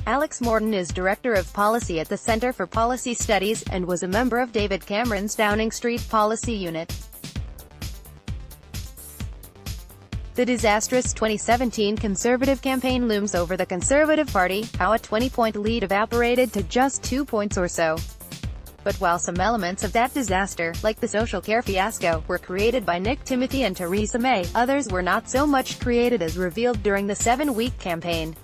Alex Morton is Director of Policy at the Center for Policy Studies, and was a member of David Cameron's Downing Street Policy Unit. The disastrous 2017 Conservative campaign looms over the Conservative Party, how a 20-point lead evaporated to just 2 points or so. But while some elements of that disaster, like the social care fiasco, were created by Nick Timothy and Theresa May, others were not so much created as revealed during the 7-week campaign.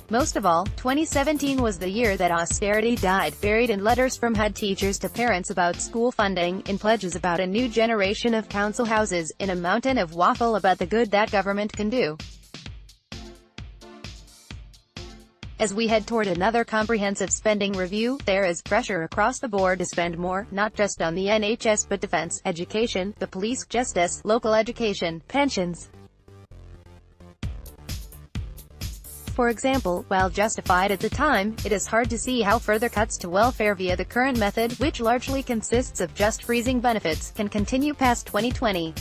Most of all, 2017 was the year that austerity died, buried in letters from head teachers to parents about school funding, in pledges about a new generation of council houses, in a mountain of waffle about the good that government can do. As we head toward another comprehensive spending review, there is pressure across the board to spend more, not just on the NHS but defense, education, the police, justice, local education, pensions. For example, while justified at the time, it is hard to see how further cuts to welfare via the current method, which largely consists of just freezing benefits, can continue past 2020.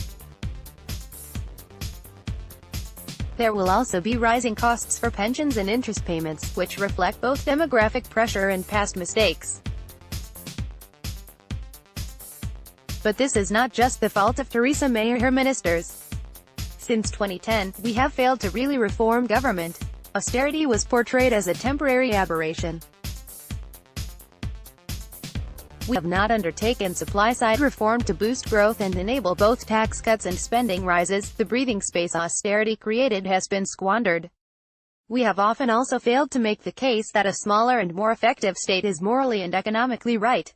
There will also be rising costs for pensions and interest payments, which reflect both demographic pressure and past mistakes. But this is not just the fault of Theresa May or her ministers. Since 2010, we have failed to really reform government. Austerity was portrayed as a temporary aberration. We have not undertaken supply-side reform to boost growth and enable both tax cuts and spending rises. The breathing space austerity created has been squandered. We have often also failed to make the case that a smaller and more effective state is morally and economically right.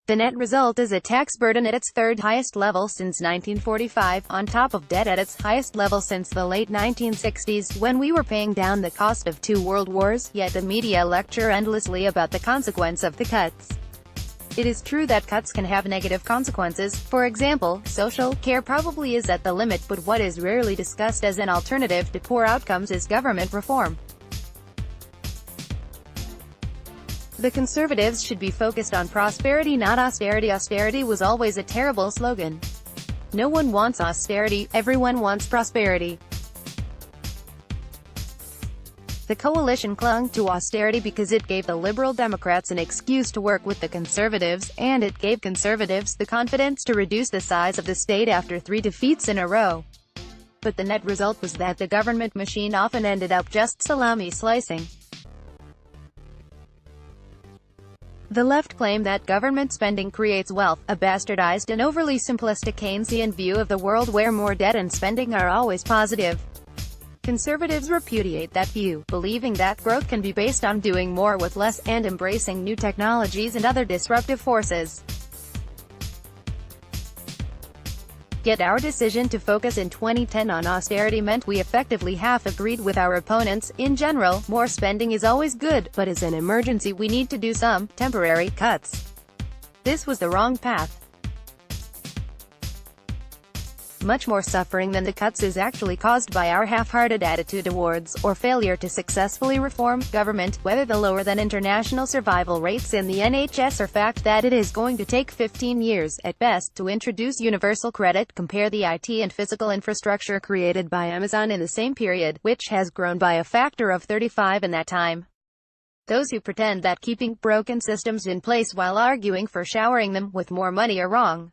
The net result is a tax burden at its third highest level since 1945, on top of debt at its highest level since the late 1960s, when we were paying down the cost of 2 world wars, yet the media lecture endlessly about the consequence of the cuts. It is true that cuts can have negative consequences. For example, social care probably is at the limit, but what is rarely discussed as an alternative to poor outcomes is government reform. The Conservatives should be focused on prosperity, not austerity. Austerity was always a terrible slogan. No one wants austerity, everyone wants prosperity. The coalition clung to austerity because it gave the Liberal Democrats an excuse to work with the Conservatives, and it gave Conservatives the confidence to reduce the size of the state after 3 defeats in a row. But the net result was that the government machine often ended up just salami slicing. The left claim that government spending creates wealth, a bastardized and overly simplistic Keynesian view of the world where more debt and spending are always positive. Conservatives repudiate that view, believing that growth can be based on doing more with less, and embracing new technologies and other disruptive forces. Yet our decision to focus in 2010 on austerity meant we effectively half agreed with our opponents. In general, more spending is always good, but as an emergency we need to do some temporary cuts. This was the wrong path. Much more suffering than the cuts is actually caused by our half-hearted attitude towards, or failure to successfully reform, government, whether the lower than international survival rates in the NHS or fact that it is going to take 15 years, at best, to introduce universal credit. Compare the IT and physical infrastructure created by Amazon in the same period, which has grown by a factor of 35 in that time. Those who pretend that keeping broken systems in place while arguing for showering them with more money are wrong.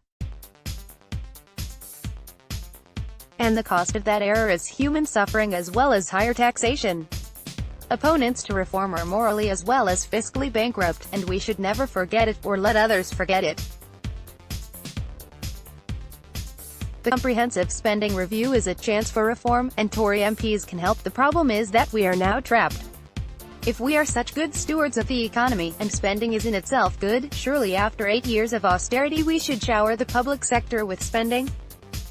And the cost of that error is human suffering as well as higher taxation. Opponents to reform are morally as well as fiscally bankrupt, and we should never forget it, or let others forget it. The comprehensive spending review is a chance for reform, and Tory MPs can help. The problem is that we are now trapped. If we are such good stewards of the economy, and spending is in itself good, surely after 8 years of austerity we should shower the public sector with spending?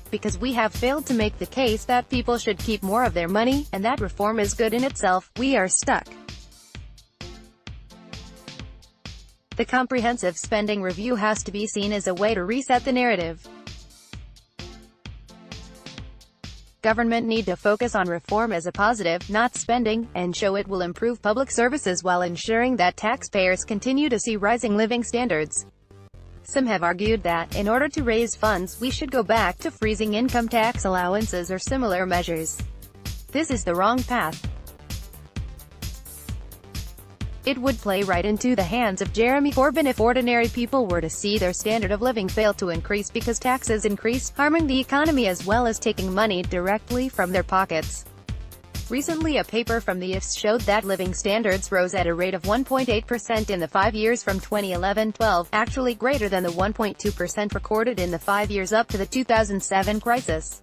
Because we have failed to make the case that people should keep more of their money, and that reform is good in itself, we are stuck. The comprehensive spending review has to be seen as a way to reset the narrative. Government need to focus on reform as a positive, not spending, and show it will improve public services while ensuring that taxpayers continue to see rising living standards. Some have argued that, in order to raise funds, we should go back to freezing income tax allowances or similar measures. This is the wrong path. It would play right into the hands of Jeremy Corbyn if ordinary people were to see their standard of living fail to increase because taxes increase, harming the economy as well as taking money directly from their pockets. Recently, a paper from the aust showed that living standards rose at a rate of 1.8% in the 5 years from 2011-12, actually greater than the 1.2% recorded in the 5 years up to the 2007 crisis.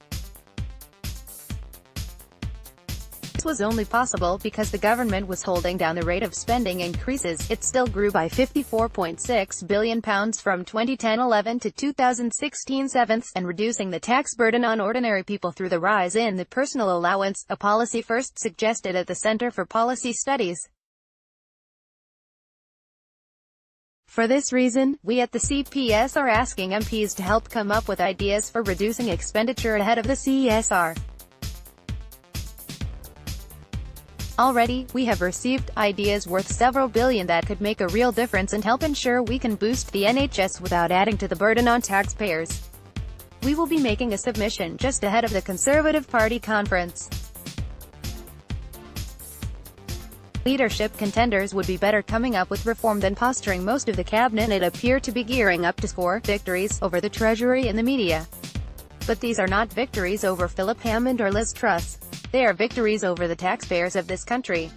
This was only possible because the government was holding down the rate of spending increases. It still grew by £54.6 billion from 2010-11 to 2016-17, and reducing the tax burden on ordinary people through the rise in the personal allowance, a policy first suggested at the Centre for Policy Studies. For this reason, we at the CPS are asking MPs to help come up with ideas for reducing expenditure ahead of the CSR. Already, we have received ideas worth several billion that could make a real difference and help ensure we can boost the NHS without adding to the burden on taxpayers. We will be making a submission just ahead of the Conservative Party conference. Leadership contenders would be better coming up with reform than posturing. Most of the cabinet appear to be gearing up to score victories over the Treasury and the media. But these are not victories over Philip Hammond or Liz Truss. They are victories over the taxpayers of this country.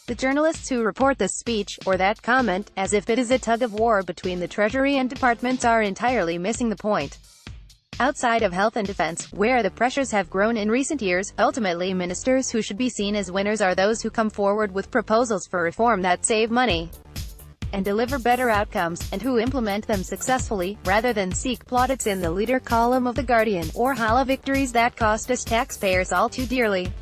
The journalists who report this speech, or that comment, as if it is a tug-of-war between the Treasury and departments are entirely missing the point. Outside of health and defense, where the pressures have grown in recent years, ultimately ministers who should be seen as winners are those who come forward with proposals for reform that save money and deliver better outcomes, and who implement them successfully, rather than seek plaudits in the leader column of The Guardian, or holla victories that cost us taxpayers all too dearly.